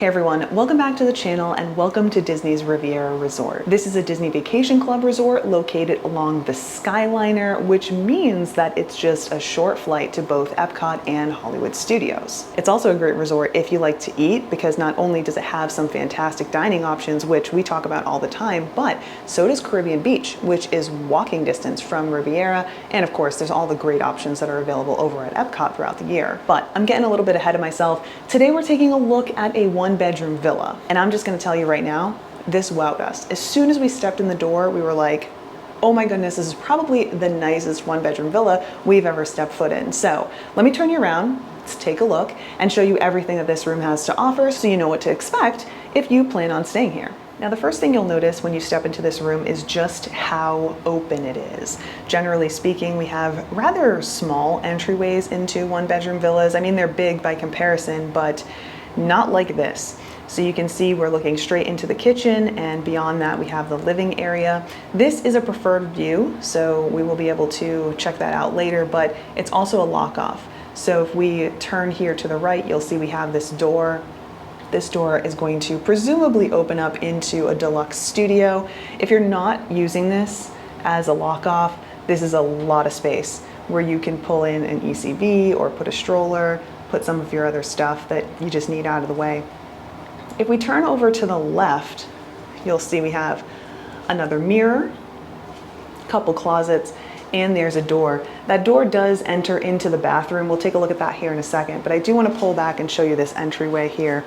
Hey everyone, welcome back to the channel and welcome to Disney's Riviera Resort. This is a Disney Vacation Club resort located along the Skyliner, which means that it's just a short flight to both Epcot and Hollywood Studios. It's also a great resort if you like to eat, because not only does it have some fantastic dining options, which we talk about all the time, but so does Caribbean Beach, which is walking distance from Riviera. And of course, there's all the great options that are available over at Epcot throughout the year. But I'm getting a little bit ahead of myself. Today we're taking a look at a one-bedroom villa. And I'm just gonna tell you right now, this wowed us. As soon as we stepped in the door, we were like, oh my goodness, this is probably the nicest one-bedroom villa we've ever stepped foot in. So let me turn you around, let's take a look, and show you everything that this room has to offer so you know what to expect if you plan on staying here. Now, the first thing you'll notice when you step into this room is just how open it is. Generally speaking, we have rather small entryways into one-bedroom villas. I mean, they're big by comparison, but not like this. So you can see we're looking straight into the kitchen, and beyond that we have the living area. This is a preferred view, so we will be able to check that out later, but it's also a lock off. So if we turn here to the right, you'll see we have this door. This door is going to presumably open up into a deluxe studio. If you're not using this as a lock off, this is a lot of space where you can pull in an ECV or put a stroller, put some of your other stuff that you just need out of the way. If we turn over to the left, you'll see we have another mirror, a couple closets, and there's a door. That door does enter into the bathroom. We'll take a look at that here in a second, but I do want to pull back and show you this entryway here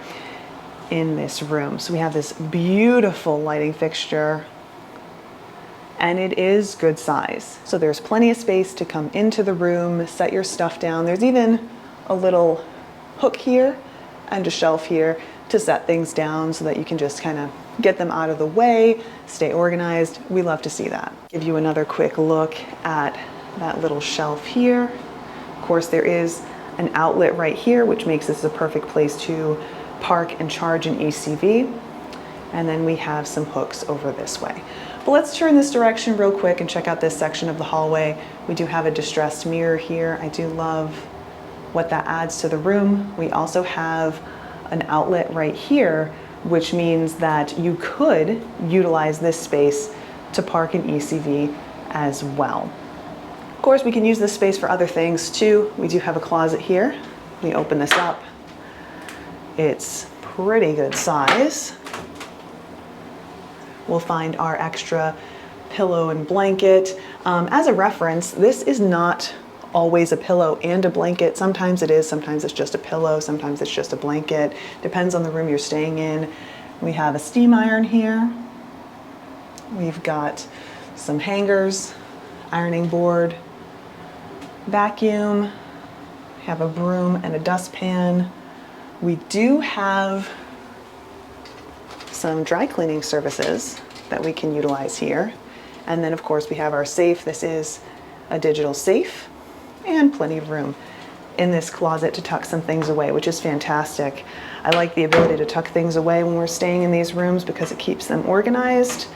in this room. So we have this beautiful lighting fixture, and it is good size. So there's plenty of space to come into the room, set your stuff down. There's even a little hook here and a shelf here to set things down so that you can just kind of get them out of the way, stay organized. We love to see that. Give you another quick look at that little shelf here. Of course, there is an outlet right here, which makes this a perfect place to park and charge an ECV. And then we have some hooks over this way. But let's turn this direction real quick and check out this section of the hallway. We do have a distressed mirror here. I do love what that adds to the room. We also have an outlet right here, which means that you could utilize this space to park an ECV as well. Of course, we can use this space for other things too. We do have a closet here. We open this up. It's pretty good size. We'll find our extra pillow and blanket. As a reference, this is not always a pillow and a blanket. Sometimes it is, sometimes it's just a pillow, sometimes it's just a blanket. Depends on the room you're staying in. We have a steam iron here. We've got some hangers, ironing board, vacuum. We have a broom and a dustpan. We do have some dry cleaning services that we can utilize here. And then of course we have our safe. This is a digital safe, and plenty of room in this closet to tuck some things away, which is fantastic. I like the ability to tuck things away when we're staying in these rooms because it keeps them organized,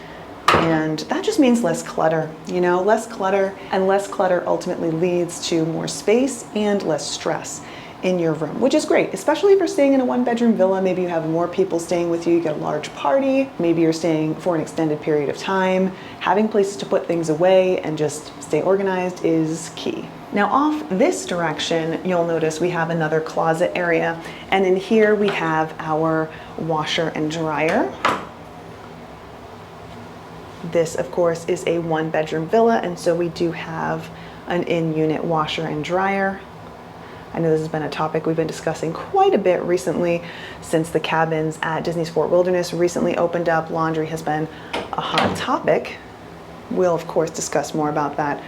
and that just means less clutter, you know, less clutter, and less clutter ultimately leads to more space and less stress in your room, which is great, especially if you're staying in a one-bedroom villa. Maybe you have more people staying with you, you get a large party, maybe you're staying for an extended period of time. Having places to put things away and just stay organized is key. Now off this direction, you'll notice we have another closet area, and in here we have our washer and dryer. This of course is a one-bedroom villa, and so we do have an in-unit washer and dryer. I know this has been a topic we've been discussing quite a bit recently since the cabins at Disney's Fort Wilderness recently opened up. Laundry has been a hot topic. We'll of course discuss more about that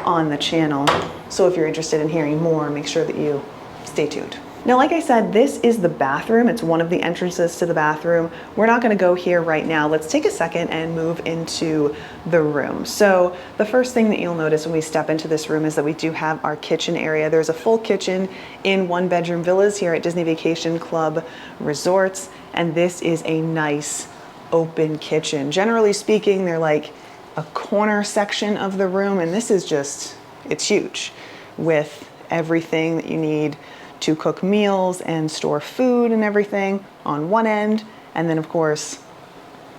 on the channel. So if you're interested in hearing more, make sure that you stay tuned. Now, like I said, this is the bathroom. It's one of the entrances to the bathroom. We're not gonna go here right now. Let's take a second and move into the room. So the first thing that you'll notice when we step into this room is that we do have our kitchen area. There's a full kitchen in one-bedroom villas here at Disney Vacation Club Resorts, and this is a nice open kitchen. Generally speaking, they're like a corner section of the room, and this is just, it's huge with everything that you need to cook meals and store food and everything on one end. And then of course,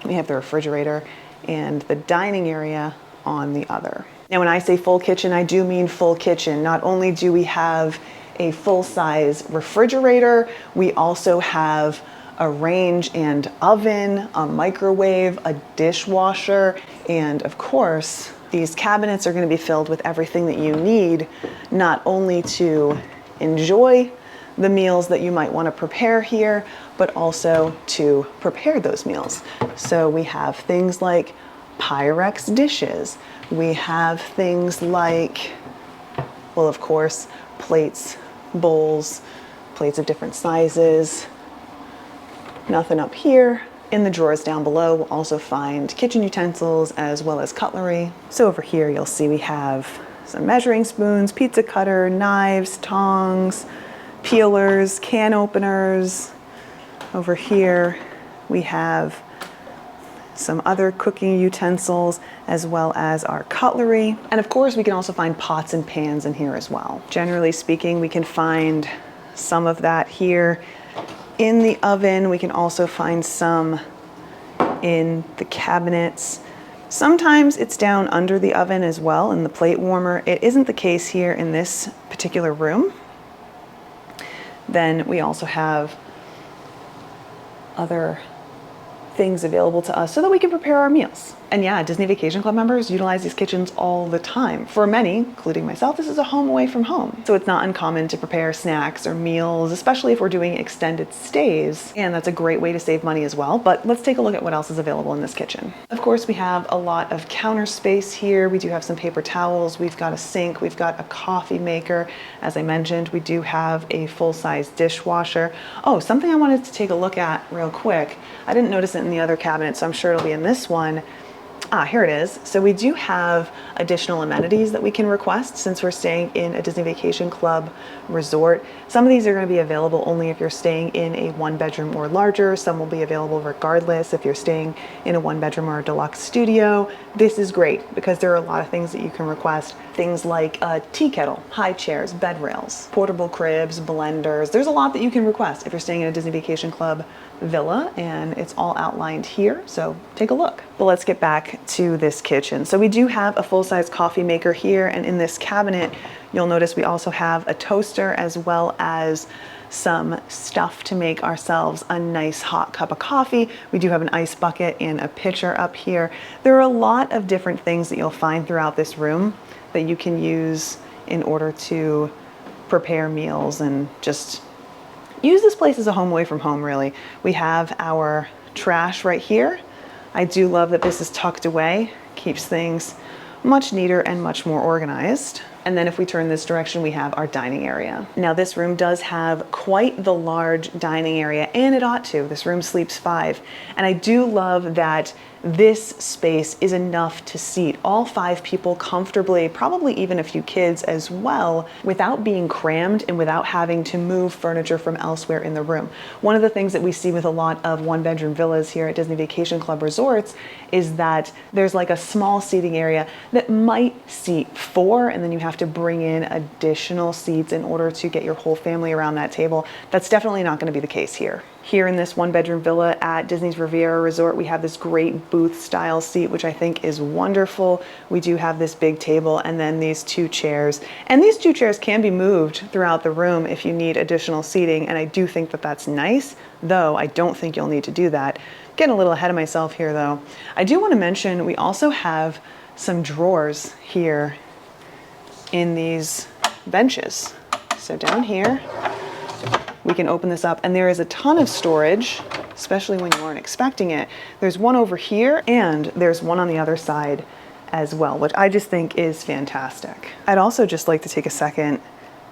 we have the refrigerator and the dining area on the other. Now, when I say full kitchen, I do mean full kitchen. Not only do we have a full-size refrigerator, we also have a range and oven, a microwave, a dishwasher, and of course, these cabinets are going to be filled with everything that you need, not only to enjoy the meals that you might want to prepare here, but also to prepare those meals. So we have things like Pyrex dishes. We have things like, well, of course, plates, bowls, plates of different sizes. Nothing up here. In the drawers down below, we'll also find kitchen utensils as well as cutlery. So over here, you'll see we have some measuring spoons, pizza cutter, knives, tongs, peelers, can openers. Over here, we have some other cooking utensils as well as our cutlery. And of course, we can also find pots and pans in here as well. Generally speaking, we can find some of that here in the oven. We can also find some in the cabinets. Sometimes it's down under the oven as well in the plate warmer. It isn't the case here in this particular room. Then we also have other things available to us so that we can prepare our meals. And yeah, Disney Vacation Club members utilize these kitchens all the time. For many, including myself, this is a home away from home. So it's not uncommon to prepare snacks or meals, especially if we're doing extended stays. And that's a great way to save money as well. But let's take a look at what else is available in this kitchen. Of course, we have a lot of counter space here. We do have some paper towels. We've got a sink. We've got a coffee maker. As I mentioned, we do have a full-size dishwasher. Oh, something I wanted to take a look at real quick. I didn't notice it in the other cabinet, so I'm sure it'll be in this one. Ah, here it is. So we do have additional amenities that we can request since we're staying in a Disney Vacation Club resort. Some of these are going to be available only if you're staying in a 1-bedroom or larger. Some will be available regardless if you're staying in a 1-bedroom or a deluxe studio. This is great because there are a lot of things that you can request. Things like a tea kettle, high chairs, bed rails, portable cribs, blenders. There's a lot that you can request if you're staying in a Disney Vacation Club villa, and it's all outlined here, so take a look. But let's get back to this kitchen. So we do have a full-size coffee maker here, and in this cabinet you'll notice we also have a toaster as well as some stuff to make ourselves a nice hot cup of coffee. We do have an ice bucket and a pitcher up here. There are a lot of different things that you'll find throughout this room that you can use in order to prepare meals and just use this place as a home away from home, really. We have our trash right here. I do love that this is tucked away, keeps things much neater and much more organized. And then if we turn this direction, we have our dining area. Now this room does have quite the large dining area, and it ought to. This room sleeps 5. And I do love that this space is enough to seat all 5 people comfortably, probably even a few kids as well, without being crammed and without having to move furniture from elsewhere in the room. One of the things that we see with a lot of 1-bedroom villas here at Disney Vacation Club resorts is that there's like a small seating area that might seat 4, and then you have to bring in additional seats in order to get your whole family around that table. That's definitely not going to be the case here. Here in this 1-bedroom villa at Disney's Riviera Resort, we have this great booth style seat, which I think is wonderful. We do have this big table and then these 2 chairs. And these 2 chairs can be moved throughout the room if you need additional seating. And I do think that that's nice, though I don't think you'll need to do that. Getting a little ahead of myself here though. I do want to mention we also have some drawers here in these benches. So down here, we can open this up and there is a ton of storage, especially when you aren't expecting it. There's one over here and there's one on the other side as well, which I just think is fantastic. I'd also just like to take a second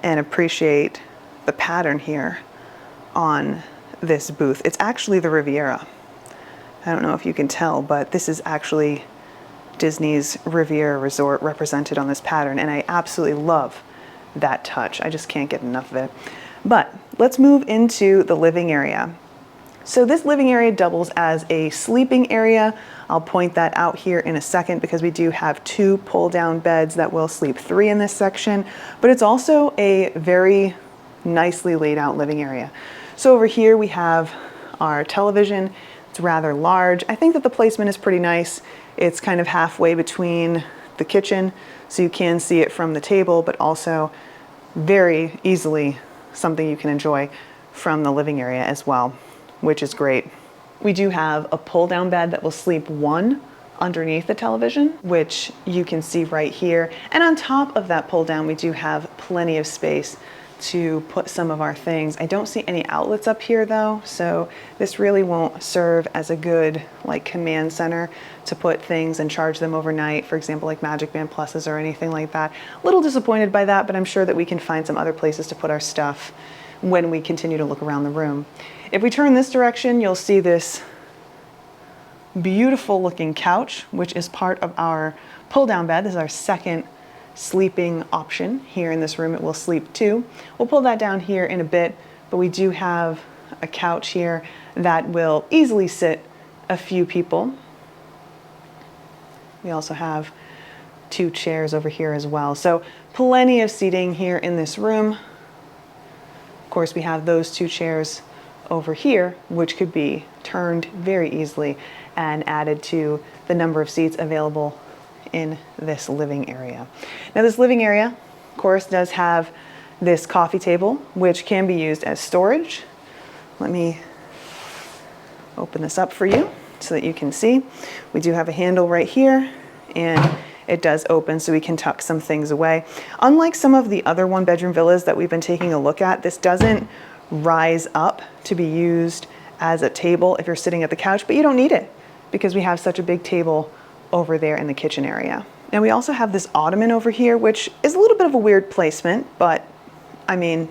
and appreciate the pattern here on this booth. It's actually the Riviera. I don't know if you can tell, but this is actually Disney's Riviera Resort represented on this pattern, and I absolutely love that touch. I just can't get enough of it. But let's move into the living area. So this living area doubles as a sleeping area. I'll point that out here in a second because we do have 2 pull-down beds that will sleep 3 in this section, but it's also a very nicely laid out living area. So over here we have our television. It's rather large. I think that the placement is pretty nice. It's kind of halfway between the kitchen, so you can see it from the table, but also very easily something you can enjoy from the living area as well, which is great. We do have a pull-down bed that will sleep one underneath the television, which you can see right here. And on top of that pull-down, we do have plenty of space to put some of our things. I don't see any outlets up here though, so this really won't serve as a good like command center to put things and charge them overnight, for example, like Magic Band Pluses or anything like that. A little disappointed by that, but I'm sure that we can find some other places to put our stuff when we continue to look around the room. If we turn this direction, you'll see this beautiful looking couch, which is part of our pull down bed. This is our second sleeping option here in this room. It will sleep two. We'll pull that down here in a bit, but we do have a couch here that will easily sit a few people. We also have two chairs over here as well. So plenty of seating here in this room. Of course, we have those two chairs over here, which could be turned very easily and added to the number of seats available in this living area. Now this living area, of course, does have this coffee table, which can be used as storage. Let me open this up for you so that you can see. We do have a handle right here, and it does open so we can tuck some things away. Unlike some of the other one-bedroom villas that we've been taking a look at, this doesn't rise up to be used as a table if you're sitting at the couch, but you don't need it because we have such a big table over there in the kitchen area. And we also have this ottoman over here, which is a little bit of a weird placement, but I mean,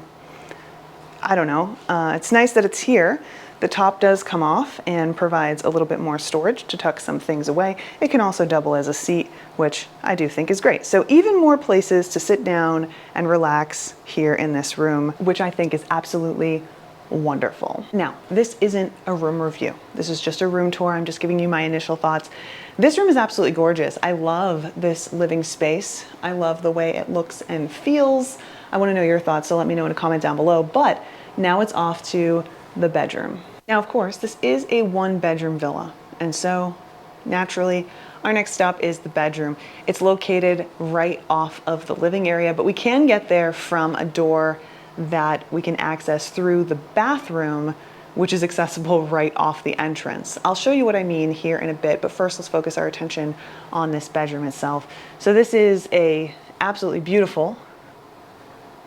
I don't know. It's nice that it's here. The top does come off and provides a little bit more storage to tuck some things away. It can also double as a seat, which I do think is great. So even more places to sit down and relax here in this room, which I think is absolutely wonderful. Now, this isn't a room review. This is just a room tour. I'm just giving you my initial thoughts. This room is absolutely gorgeous. I love this living space. I love the way it looks and feels. I want to know your thoughts, so let me know in a comment down below. But now it's off to the bedroom. Now, of course, this is a one-bedroom villa, and so naturally, our next stop is the bedroom. It's located right off of the living area, but we can get there from a door that we can access through the bathroom, which is accessible right off the entrance. I'll show you what I mean here in a bit, but first let's focus our attention on this bedroom itself. So this is a absolutely beautiful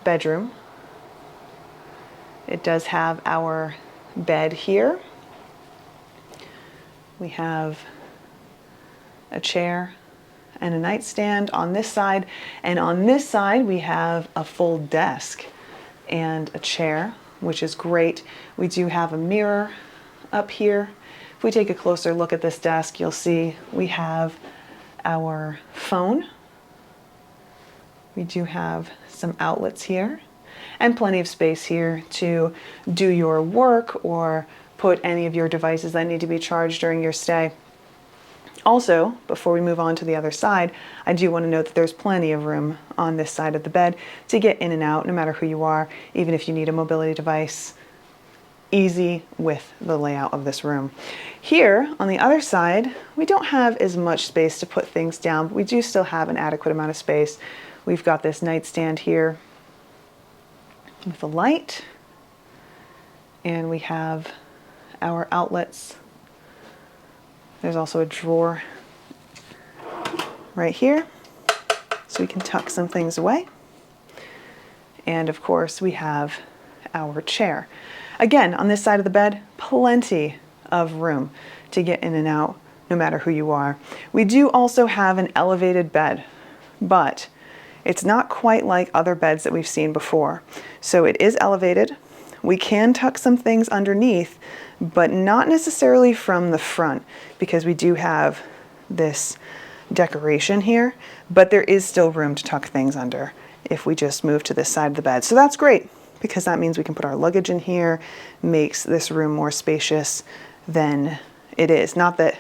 bedroom. It does have our bed here. We have a chair and a nightstand on this side, and on this side we have a full desk and a chair, which is great. We do have a mirror up here. If we take a closer look at this desk, you'll see we have our phone. We do have some outlets here and plenty of space here to do your work or put any of your devices that need to be charged during your stay. Also, before we move on to the other side, I do want to note that there's plenty of room on this side of the bed to get in and out, no matter who you are, even if you need a mobility device. Easy with the layout of this room. Here, on the other side, we don't have as much space to put things down, but we do still have an adequate amount of space. We've got this nightstand here with a light, and we have our outlets. There's also a drawer right here, so we can tuck some things away. And of course, we have our chair. Again, on this side of the bed, plenty of room to get in and out, no matter who you are. We do also have an elevated bed, but it's not quite like other beds that we've seen before. So it is elevated. We can tuck some things underneath, but not necessarily from the front, because we do have this decoration here, but there is still room to tuck things under if we just move to this side of the bed. So that's great, because that means we can put our luggage in here, makes this room more spacious than it is. Not that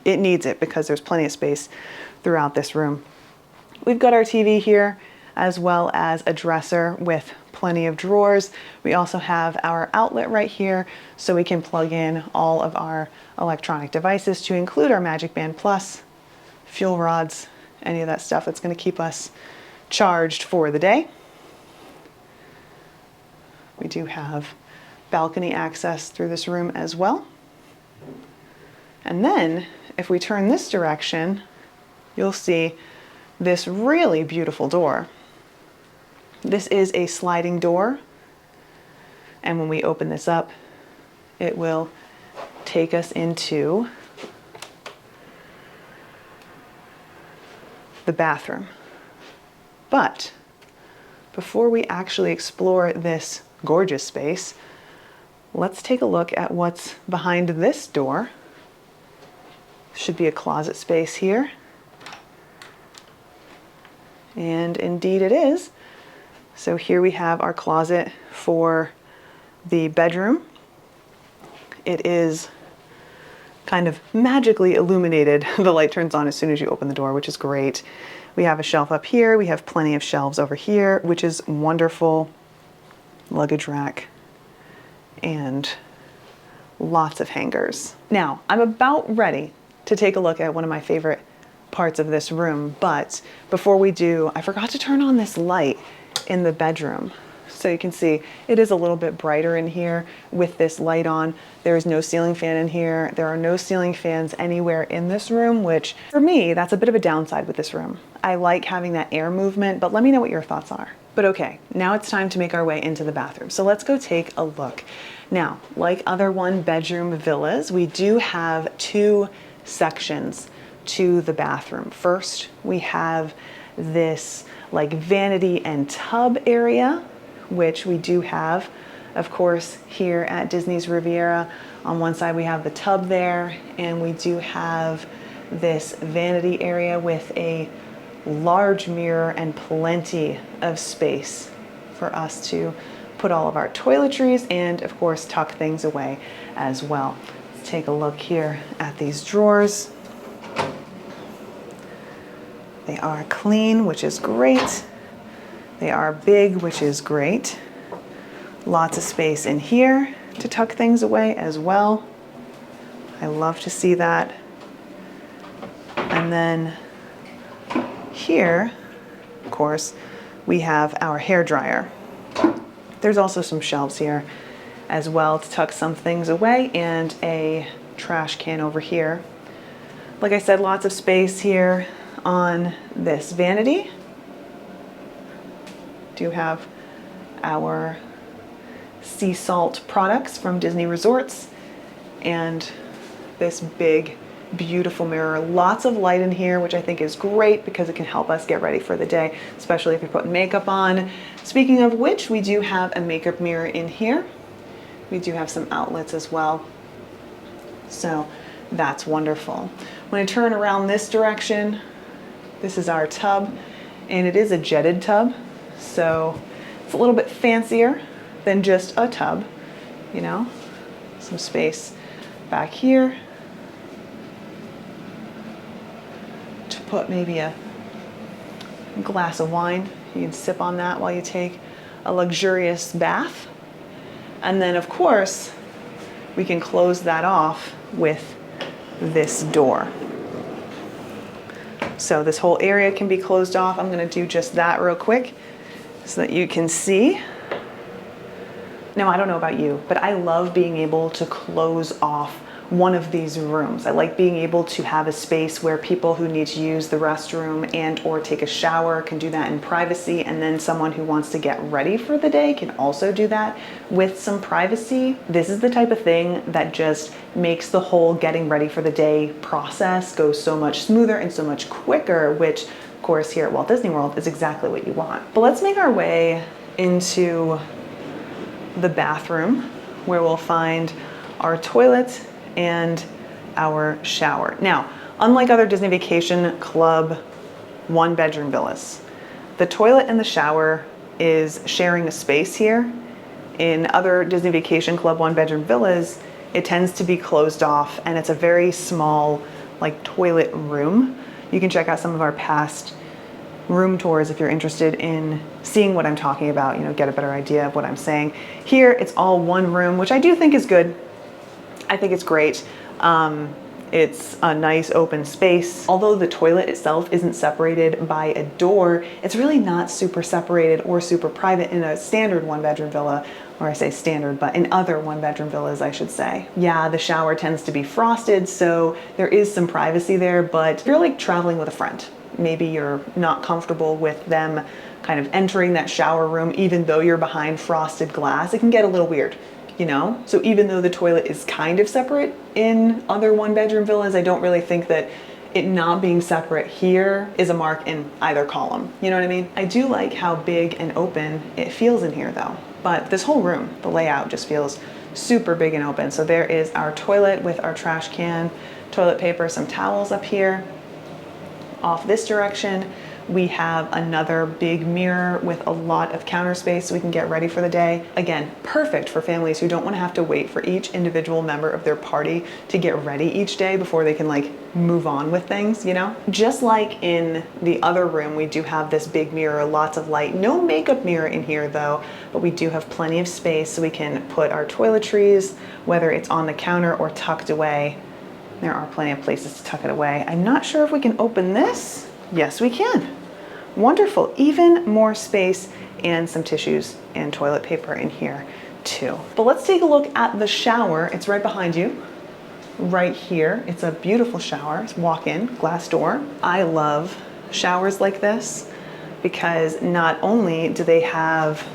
it needs it, because there's plenty of space throughout this room. We've got our TV here. as well as a dresser with plenty of drawers. We also have our outlet right here, so we can plug in all of our electronic devices, to include our Magic Band Plus, fuel rods, any of that stuff that's going to keep us charged for the day. We do have balcony access through this room as well. And then if we turn this direction, you'll see this really beautiful door. This is a sliding door, and when we open this up, it will take us into the bathroom. But before we actually explore this gorgeous space, let's take a look at what's behind this door. Should be a closet space here. And indeed it is. So here we have our closet for the bedroom. It is kind of magically illuminated. The light turns on as soon as you open the door, which is great. We have a shelf up here. We have plenty of shelves over here, which is wonderful. Luggage rack and lots of hangers. Now, I'm about ready to take a look at one of my favorite parts of this room, but before we do, I forgot to turn on this light in the bedroom. So you can see it is a little bit brighter in here with this light on. There is no ceiling fan in here. There are no ceiling fans anywhere in this room, which for me, that's a bit of a downside with this room. I like having that air movement, but let me know what your thoughts are. But okay, now it's time to make our way into the bathroom. So let's go take a look. Now, like other one-bedroom villas, we do have two sections to the bathroom. First, we have this like vanity and tub area, which we do have, of course, here at Disney's Riviera. On one side, we have the tub there, and we do have this vanity area with a large mirror and plenty of space for us to put all of our toiletries and, of course, tuck things away as well. Let's take a look here at these drawers. They are clean, which is great. They are big, which is great. Lots of space in here to tuck things away as well. I love to see that. And then here, of course, we have our hair dryer. There's also some shelves here as well to tuck some things away, and a trash can over here. Like I said, lots of space here on this vanity. Do have our sea salt products from Disney Resorts, and this big beautiful mirror. Lots of light in here, which I think is great because it can help us get ready for the day, especially if you're putting makeup on. Speaking of which, we do have a makeup mirror in here. We do have some outlets as well, so that's wonderful. When I turn around this direction, this is our tub, and it is a jetted tub, so it's a little bit fancier than just a tub, you know. Some space back here to put maybe a glass of wine. You can sip on that while you take a luxurious bath. And then, of course, we can close that off with this door. So this whole area can be closed off. I'm going to do just that real quick so that you can see. Now, I don't know about you, but I love being able to close off one of these rooms. I like being able to have a space where people who need to use the restroom and or take a shower can do that in privacy, and then someone who wants to get ready for the day can also do that with some privacy. This is the type of thing that just makes the whole getting ready for the day process go so much smoother and so much quicker, which of course here at Walt Disney World is exactly what you want. But let's make our way into the bathroom, where we'll find our toilet and our shower. Now, unlike other Disney Vacation Club one-bedroom villas, the toilet and the shower is sharing a space here. In other Disney Vacation Club one-bedroom villas, it tends to be closed off, and it's a very small, like, toilet room. You can check out some of our past room tours if you're interested in seeing what I'm talking about, you know, get a better idea of what I'm saying. Here, it's all one room, which I do think is good. I think it's great. It's a nice open space. Although the toilet itself isn't separated by a door, it's really not super separated or super private in a standard one-bedroom villa, or I say standard, but in other one-bedroom villas, I should say. Yeah, the shower tends to be frosted, so there is some privacy there, but if you're like traveling with a friend, maybe you're not comfortable with them kind of entering that shower room, even though you're behind frosted glass, it can get a little weird. You know, so even though the toilet is kind of separate in other one-bedroom villas, I don't really think that it not being separate here is a mark in either column. You know what I mean? I do like how big and open it feels in here though. But this whole room, the layout just feels super big and open. So there is our toilet with our trash can, toilet paper, some towels up here. Off this direction, we have another big mirror with a lot of counter space so we can get ready for the day. Again, perfect for families who don't want to have to wait for each individual member of their party to get ready each day before they can like move on with things, you know? Just like in the other room, we do have this big mirror, lots of light. No makeup mirror in here though, but we do have plenty of space so we can put our toiletries, whether it's on the counter or tucked away. There are plenty of places to tuck it away. I'm not sure if we can open this. Yes, we can. Wonderful, even more space and some tissues and toilet paper in here too. But let's take a look at the shower. It's right behind you, right here. It's a beautiful shower. It's walk-in, glass door. I love showers like this because not only do they have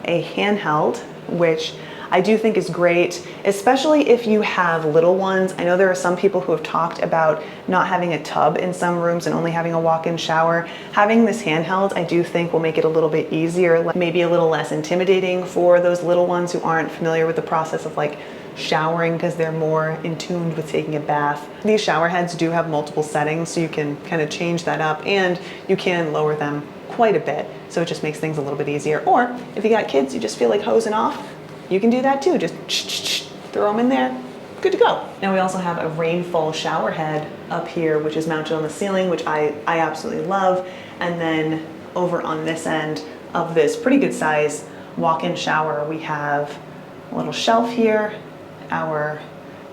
a handheld, which I do think is great, especially if you have little ones. I know there are some people who have talked about not having a tub in some rooms and only having a walk-in shower. Having this handheld, I do think will make it a little bit easier, maybe a little less intimidating for those little ones who aren't familiar with the process of like showering because they're more in tune with taking a bath. These shower heads do have multiple settings, so you can kind of change that up and you can lower them quite a bit. So it just makes things a little bit easier. Or if you got kids, you just feel like hosing off, you can do that too. Just throw them in there, good to go. Now we also have a rainfall shower head up here, which is mounted on the ceiling, which I absolutely love. And then over on this end of this pretty good size walk-in shower, we have a little shelf here, our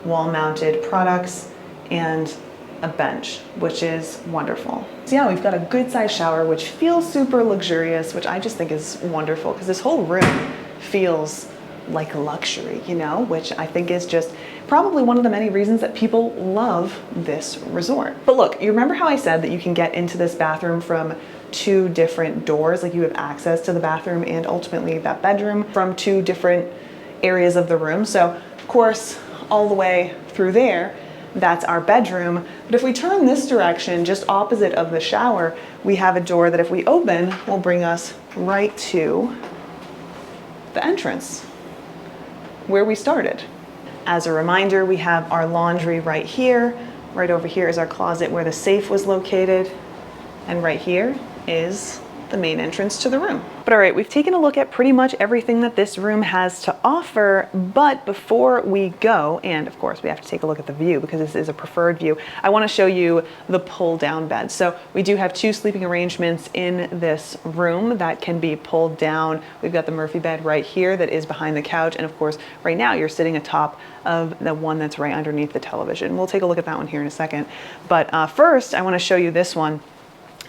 wall-mounted products, and a bench, which is wonderful. So yeah, we've got a good size shower, which feels super luxurious, which I just think is wonderful because this whole room feels like luxury, you know, which I think is just probably one of the many reasons that people love this resort. But look, you remember how I said that you can get into this bathroom from two different doors, like you have access to the bathroom and ultimately that bedroom from two different areas of the room. So of course, all the way through there, that's our bedroom. But if we turn this direction, just opposite of the shower, we have a door that if we open, will bring us right to the entrance where we started. As a reminder, we have our laundry right here. Right over here is our closet where the safe was located. And right here is the main entrance to the room. But all right, we've taken a look at pretty much everything that this room has to offer, but before we go, and of course we have to take a look at the view because this is a preferred view, I wanna show you the pull-down bed. So we do have two sleeping arrangements in this room that can be pulled down. We've got the Murphy bed right here that is behind the couch, and of course, right now you're sitting atop of the one that's right underneath the television. We'll take a look at that one here in a second. But first, I wanna show you this one.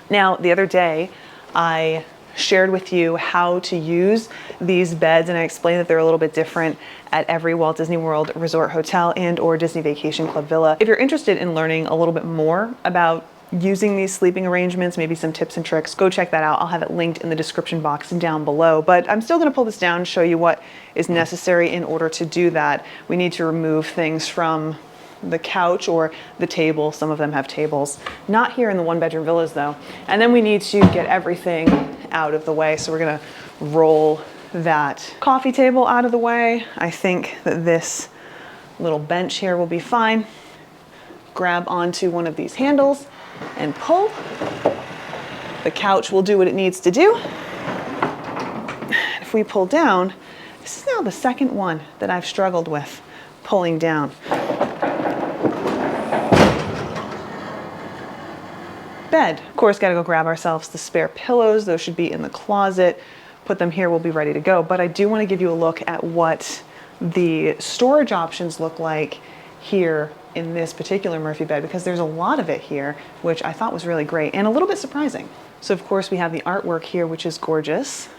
Now, the other day, I shared with you how to use these beds, and I explained that they're a little bit different at every Walt Disney World Resort Hotel and or Disney Vacation Club Villa. If you're interested in learning a little bit more about using these sleeping arrangements, maybe some tips and tricks, go check that out. I'll have it linked in the description box down below, but I'm still gonna pull this down and show you what is necessary in order to do that. We need to remove things from the couch or the table. Some of them have tables. Not here in the one-bedroom villas though. And then we need to get everything out of the way. So we're gonna roll that coffee table out of the way. I think that this little bench here will be fine. Grab onto one of these handles and pull. The couch will do what it needs to do. If we pull down, this is now the second one that I've struggled with pulling down. bed. Of course, gotta go grab ourselves the spare pillows. Those should be in the closet. Put them here, we'll be ready to go. But I do want to give you a look at what the storage options look like here in this particular Murphy bed, because there's a lot of it here, which I thought was really great and a little bit surprising. So of course we have the artwork here, which is gorgeous.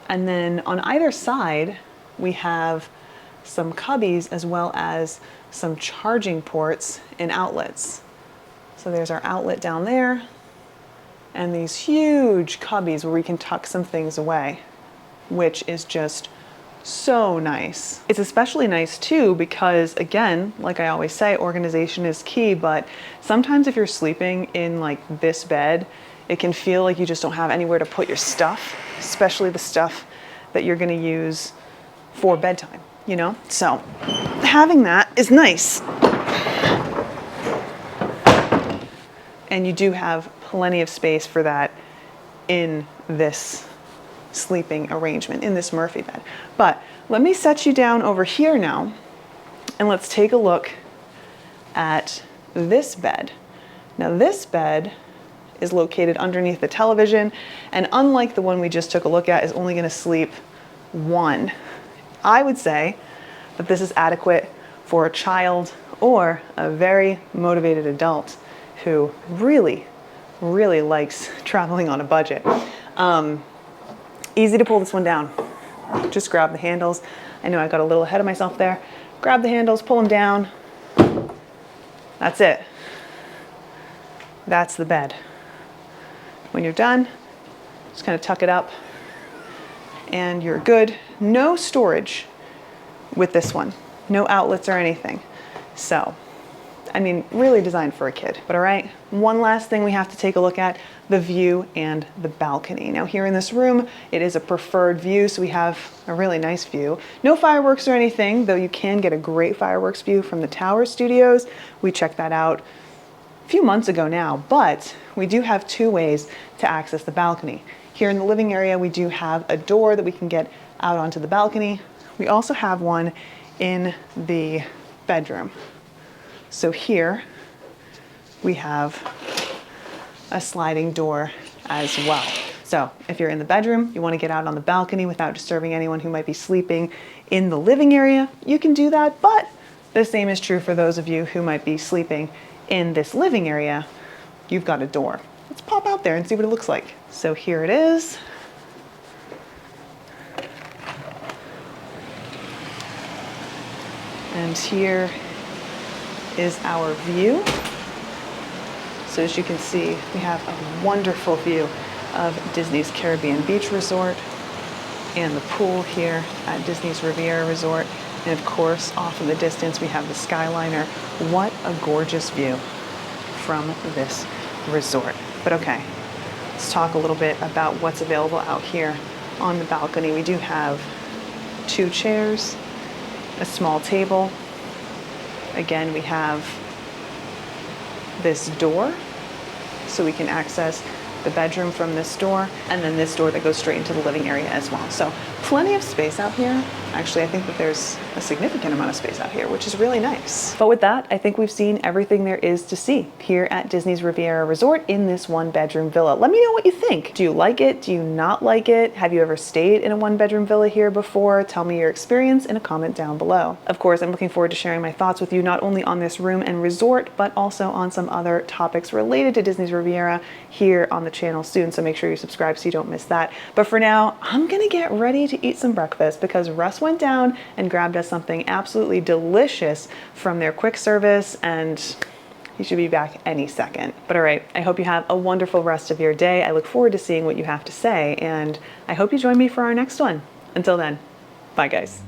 And then on either side, we have some cubbies as well as some charging ports and outlets. So there's our outlet down there and these huge cubbies where we can tuck some things away, which is just so nice. It's especially nice too because, again, like I always say, organization is key, but sometimes if you're sleeping in like this bed, it can feel like you just don't have anywhere to put your stuff, especially the stuff that you're gonna use for bedtime, you know? So having that is nice. And you do have plenty of space for that in this sleeping arrangement, in this Murphy bed. But let me set you down over here now and let's take a look at this bed. Now this bed is located underneath the television, and unlike the one we just took a look at, is only going to sleep one. I would say that this is adequate for a child or a very motivated adult who really likes traveling on a budget. Easy to pull this one down. Just grab the handles. I know I got a little ahead of myself there. Grab the handles, pull them down. That's it. That's the bed. When you're done, just kind of tuck it up and you're good. No storage with this one. No outlets or anything. So, I mean, really designed for a kid. But all right, one last thing we have to take a look at, the view and the balcony. Now here in this room, it is a preferred view, so we have a really nice view. No fireworks or anything, though you can get a great fireworks view from the Tower Studios. We checked that out a few months ago now, but we do have two ways to access the balcony. Here in the living area, we do have a door that we can get out onto the balcony. We also have one in the bedroom. So here we have a sliding door as well. So if you're in the bedroom, you want to get out on the balcony without disturbing anyone who might be sleeping in the living area, you can do that, but the same is true for those of you who might be sleeping in this living area. You've got a door. Let's pop out there and see what it looks like. So here it is. And here is our view. So as you can see, we have a wonderful view of Disney's Caribbean Beach Resort and the pool here at Disney's Riviera Resort. And of course, off in the distance, we have the Skyliner. What a gorgeous view from this resort. But okay, let's talk a little bit about what's available out here on the balcony. We do have 2 chairs, a small table. Again, we have this door, so we can access the bedroom from this door, and then this door that goes straight into the living area as well. So plenty of space out here. Actually, I think that there's a significant amount of space out here, which is really nice. But with that, I think we've seen everything there is to see here at Disney's Riviera Resort in this 1-bedroom villa. Let me know what you think. Do you like it? Do you not like it? Have you ever stayed in a 1-bedroom villa here before? Tell me your experience in a comment down below. Of course, I'm looking forward to sharing my thoughts with you not only on this room and resort, but also on some other topics related to Disney's Riviera here on the channel soon, so make sure you subscribe so you don't miss that. But for now, I'm gonna get ready to eat some breakfast because Russ went down and grabbed us something absolutely delicious from their quick service, and he should be back any second. But all right, I hope you have a wonderful rest of your day. I look forward to seeing what you have to say, and I hope you join me for our next one. Until then, bye guys.